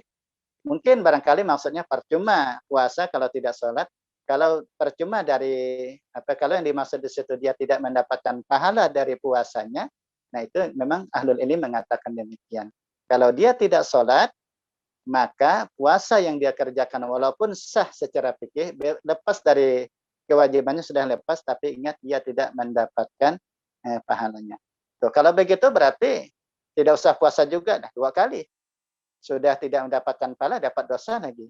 S2: mungkin barangkali maksudnya percuma puasa kalau tidak sholat. Kalau percuma kalau yang dimaksud di situ dia tidak mendapatkan pahala dari puasanya, nah itu memang ahlul ilmi mengatakan demikian. Kalau dia tidak sholat, maka puasa yang dia kerjakan walaupun sah secara fikih, lepas dari kewajibannya sudah lepas, tapi ingat dia tidak mendapatkan pahalanya. Tuh, kalau begitu berarti tidak usah puasa juga, nah 2 kali. Sudah tidak mendapatkan pahala, dapat dosa lagi.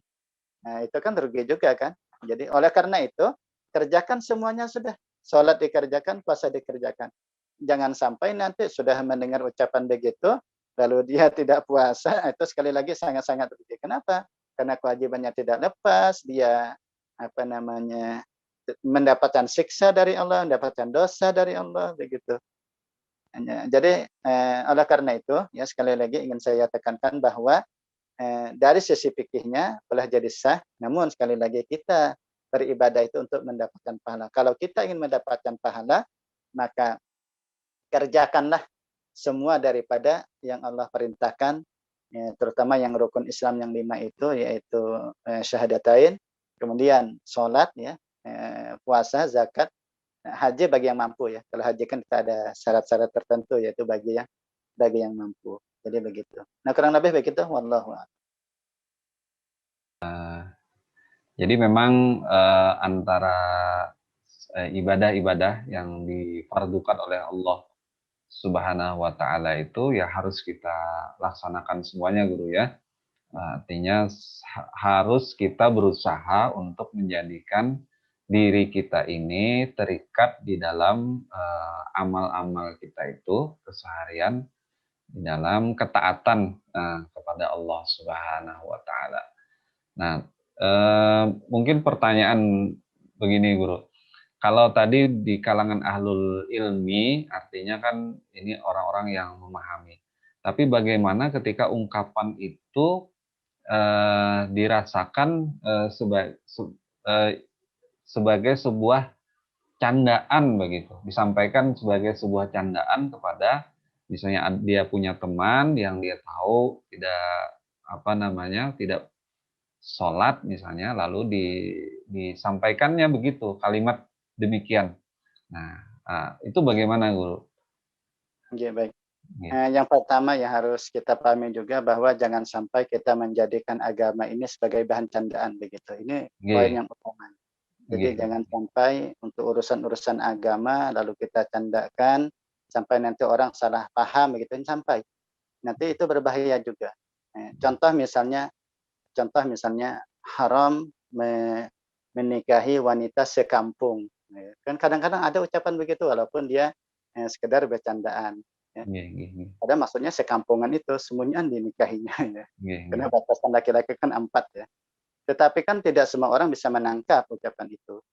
S2: Nah, itu kan rugi juga kan. Jadi oleh karena itu, kerjakan semuanya sudah. Sholat dikerjakan, puasa dikerjakan. Jangan sampai nanti sudah mendengar ucapan begitu, lalu dia tidak puasa, itu sekali lagi sangat-sangat rugi. Kenapa? Karena kewajibannya tidak lepas, dia mendapatkan siksa dari Allah, mendapatkan dosa dari Allah, begitu. Jadi oleh karena itu, ya sekali lagi ingin saya tekankan bahwa dari sisi fikihnya boleh jadi sah, namun sekali lagi kita beribadah itu untuk mendapatkan pahala. Kalau kita ingin mendapatkan pahala, maka kerjakanlah semua daripada yang Allah perintahkan, ya, terutama yang rukun Islam yang 5 itu, yaitu syahadatain, kemudian sholat, ya, puasa, zakat, haji bagi yang mampu ya. Kalau haji kan kita ada syarat-syarat tertentu, yaitu bagi yang mampu. Jadi begitu. Nah, kurang lebih begitu. Wallahu a'lam.
S1: Jadi memang antara ibadah-ibadah yang difardukan oleh Allah Subhanahu wa taala itu ya harus kita laksanakan semuanya, Guru ya. Artinya harus kita berusaha untuk menjadikan diri kita ini terikat di dalam amal-amal kita itu keseharian, di dalam ketaatan kepada Allah Subhanahu wa taala. Nah, mungkin pertanyaan begini, Guru. Kalau tadi di kalangan ahlul ilmi, artinya kan ini orang-orang yang memahami. Tapi bagaimana ketika ungkapan itu dirasakan sebagai sebuah candaan begitu, disampaikan sebagai sebuah candaan kepada misalnya dia punya teman yang dia tahu tidak apa namanya tidak sholat misalnya, lalu disampaikannya begitu kalimat demikian. Nah, itu bagaimana Guru?
S2: Oke, baik.
S1: Nggih.
S2: Yang pertama yang harus kita pahami juga bahwa jangan sampai kita menjadikan agama ini sebagai bahan candaan begitu. Ini poin
S1: Nggih,
S2: yang utama. Jadi
S1: nggih,
S2: jangan sampai untuk urusan-urusan agama lalu kita candakan sampai nanti orang salah paham begitu sampai. Nanti itu berbahaya juga. Contoh misalnya haram menikahi wanita sekampung. Kan kadang-kadang ada ucapan begitu walaupun dia sekedar bercandaan. Ya.
S1: nggih, nggih, nggih,
S2: Padahal maksudnya sekampungan itu semuanya dinikahinya ya.
S1: nggih,
S2: Karena
S1: nggih,
S2: batasan laki-laki kan 4 ya. Tetapi kan tidak semua orang bisa menangkap ucapan itu.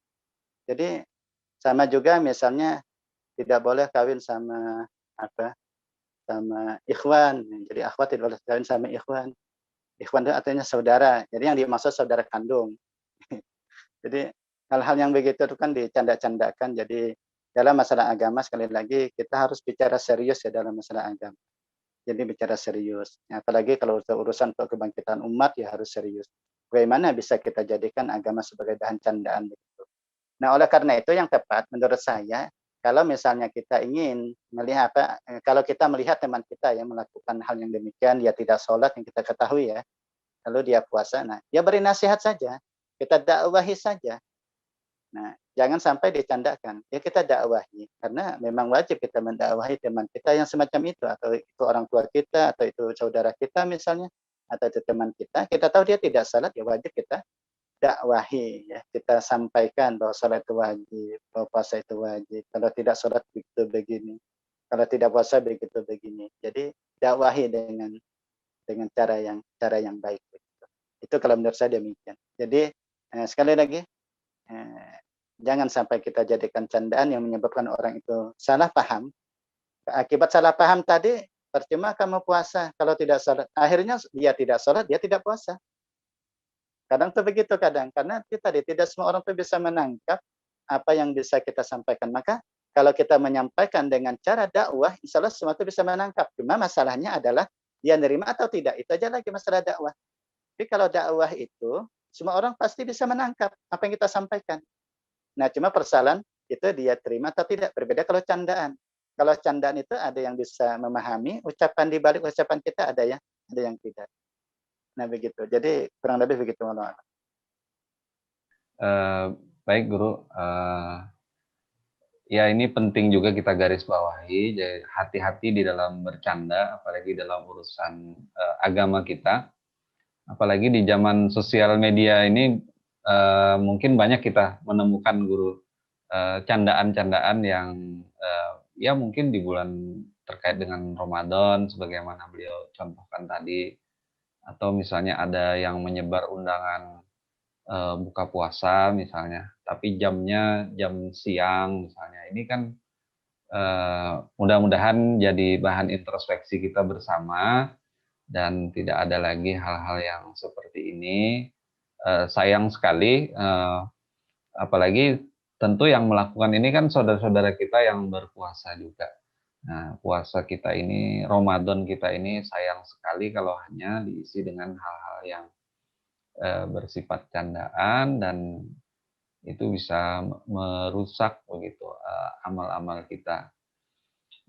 S2: Jadi sama juga misalnya tidak boleh kawin sama apa, sama ikhwan. Jadi akhwat tidak boleh kawin sama ikhwan. Ikhwan itu artinya saudara. Jadi yang dimaksud saudara kandung. Jadi hal-hal yang begitu itu kan dicanda-candakan. Jadi dalam masalah agama sekali lagi kita harus bicara serius ya dalam masalah agama. Jadi bicara serius. Apalagi kalau urusan untuk kebangkitan umat ya harus serius. Bagaimana bisa kita jadikan agama sebagai bahan candaan begitu. Nah, oleh karena itu yang tepat menurut saya kalau misalnya kita ingin melihat kalau kita melihat teman kita yang melakukan hal yang demikian, dia tidak sholat yang kita ketahui ya, lalu dia puasa, nah dia beri nasihat saja, kita dakwahi saja. Nah, jangan sampai dicandakan. Ya kita dakwahi karena memang wajib kita mendakwahi teman kita yang semacam itu atau itu orang tua kita atau itu saudara kita misalnya atau itu teman kita. Kita tahu dia tidak salat ya wajib kita dakwahi ya. Kita sampaikan bahwa salat itu wajib, bahwa puasa itu wajib. Kalau tidak salat begitu begini. Kalau tidak puasa begitu begini. Jadi dakwahi dengan cara yang baik. Itu kalau menurut saya demikian. Jadi sekali lagi eh, jangan sampai kita jadikan candaan yang menyebabkan orang itu salah paham. Akibat salah paham tadi, percuma kamu puasa kalau tidak salat. Akhirnya dia tidak salat, dia tidak puasa. Kadang tuh begitu kadang, karena itu tadi tidak semua orang tuh bisa menangkap apa yang bisa kita sampaikan. Maka kalau kita menyampaikan dengan cara dakwah, insya Allah semua itu bisa menangkap. Cuma masalahnya adalah dia nerima atau tidak. Itu aja lagi masalah dakwah. Tapi kalau dakwah itu, semua orang pasti bisa menangkap apa yang kita sampaikan. Nah, cuma persoalan itu dia terima atau tidak. Berbeda kalau candaan. Kalau candaan itu ada yang bisa memahami, ucapan di balik ucapan kita ada yang tidak. Nah, begitu. Jadi kurang lebih begitu.
S1: Baik Guru, ya ini penting juga kita garis bawahi, jadi hati-hati di dalam bercanda, apalagi dalam urusan agama kita. Apalagi di zaman sosial media ini mungkin banyak kita menemukan Guru candaan-candaan yang ya mungkin di bulan terkait dengan Ramadan sebagaimana beliau contohkan tadi, atau misalnya ada yang menyebar undangan buka puasa misalnya, tapi jamnya jam siang misalnya. Ini kan mudah-mudahan jadi bahan introspeksi kita bersama dan tidak ada lagi hal-hal yang seperti ini. Sayang sekali, apalagi tentu yang melakukan ini kan saudara-saudara kita yang berpuasa juga. Nah, puasa kita ini, Ramadan kita ini sayang sekali kalau hanya diisi dengan hal-hal yang bersifat candaan dan itu bisa merusak begitu amal-amal kita.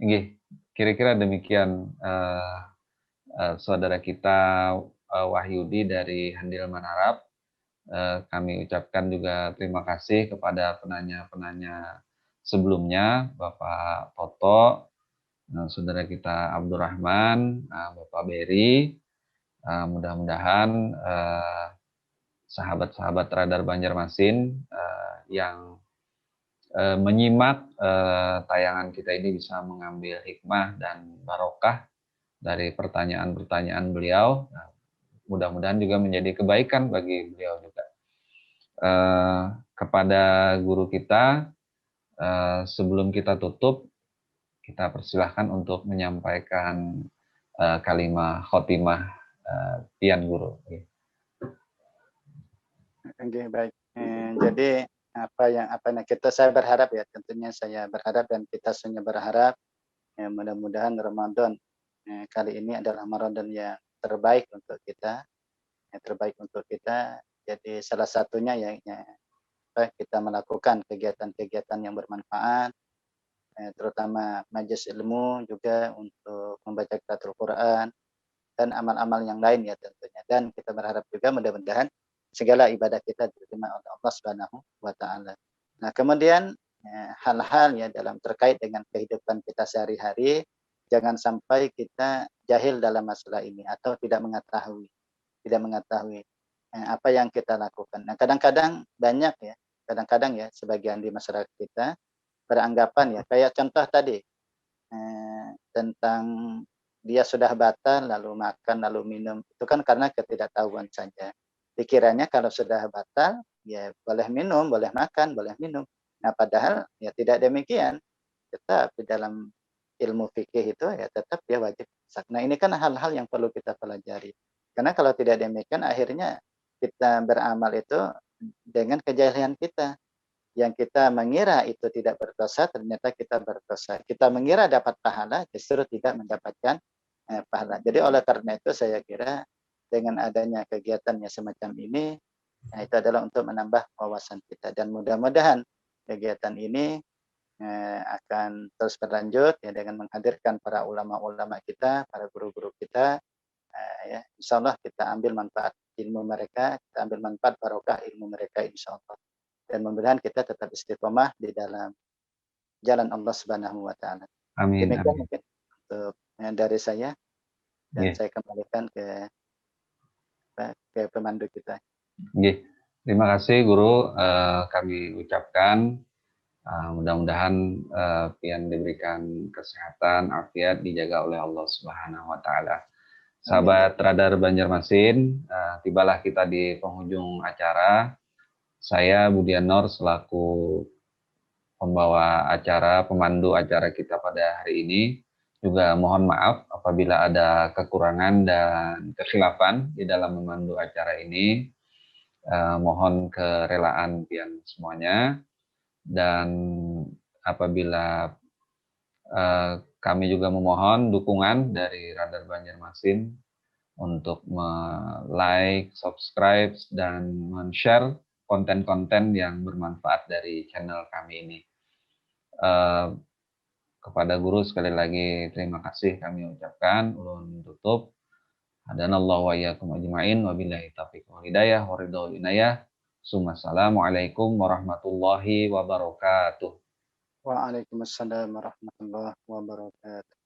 S1: Nggih, kira-kira demikian saudara kita Wahyudi dari Handil Manarap. Kami ucapkan juga terima kasih kepada penanya-penanya sebelumnya, Bapak Toto, saudara kita Abdurrahman, Bapak Beri. Mudah-mudahan sahabat-sahabat Radar Banjarmasin yang menyimak tayangan kita ini bisa mengambil hikmah dan barokah dari pertanyaan-pertanyaan beliau. Nah, mudah-mudahan juga menjadi kebaikan bagi beliau juga. Kepada guru kita, sebelum kita tutup, kita persilahkan untuk menyampaikan kalimat khotimah Pian Guru.
S2: Oke, baik. Jadi saya berharap ya, tentunya saya berharap dan kita semua berharap ya, mudah-mudahan Ramadan kali ini adalah Ramadan yang terbaik untuk kita, yang terbaik untuk kita. Jadi salah satunya ya kita melakukan kegiatan-kegiatan yang bermanfaat, terutama majelis ilmu juga untuk membaca Qiraatul Quran dan amal-amal yang lain ya tentunya. Dan kita berharap juga mudah-mudahan segala ibadah kita diterima oleh Allah Subhanahu wa taala. Nah, kemudian hal-hal ya dalam terkait dengan kehidupan kita sehari-hari, jangan sampai kita jahil dalam masalah ini atau tidak mengetahui apa yang kita lakukan. Nah, kadang-kadang ya sebagian di masyarakat kita beranggapan ya kayak contoh tadi tentang dia sudah batal lalu makan lalu minum itu kan karena ketidaktahuan saja. Dikiranya kalau sudah batal ya boleh minum, boleh makan, boleh minum. Nah, padahal ya tidak demikian. Tetap di dalam ilmu fikih itu ya tetap dia wajib imsak. Nah, ini kan hal-hal yang perlu kita pelajari. Karena kalau tidak demikian akhirnya kita beramal itu dengan kejahilan kita. Yang kita mengira itu tidak berdosa, ternyata kita berdosa. Kita mengira dapat pahala, justru tidak mendapatkan pahala. Jadi oleh karena itu saya kira dengan adanya kegiatannya semacam ini, itu adalah untuk menambah wawasan kita. Dan mudah-mudahan kegiatan ini akan terus berlanjut ya dengan menghadirkan para ulama-ulama kita, para guru-guru kita. Ya, insya Allah kita ambil manfaat ilmu mereka, kita ambil manfaat barokah ilmu mereka insya Allah. Dan mudah-mudahan kita tetap istiqomah di dalam jalan Allah Subhanahu wa taala.
S1: Amin,
S2: Demikian
S1: amin.
S2: mungkin untuk dari saya dan
S1: Nggih,
S2: saya kembalikan ke pemandu kita.
S1: nggih. Terima kasih Guru, kami ucapkan mudah-mudahan pian diberikan kesehatan, afiat, dijaga oleh Allah Subhanahu wa taala.
S2: Amin ya.
S1: Sahabat Radar Banjarmasin, tibalah kita di penghujung acara. Saya Budian Nor selaku pembawa acara, pemandu acara kita pada hari ini. Juga mohon maaf apabila ada kekurangan dan kekhilafan di dalam memandu acara ini. Mohon kerelaan pian semuanya. Dan apabila kami juga memohon dukungan dari Radar Banjarmasin untuk like, subscribe, dan share konten-konten yang bermanfaat dari channel kami ini. Kepada guru sekali lagi terima kasih kami ucapkan. Ulun tutup. Hadanallahu wa iyyakum ajmain. Wabillahi taufiq wal hidayah wa ridha wal inayah. Assalamualaikum warahmatullahi wabarakatuh.
S2: Waalaikumsalam warahmatullahi wabarakatuh.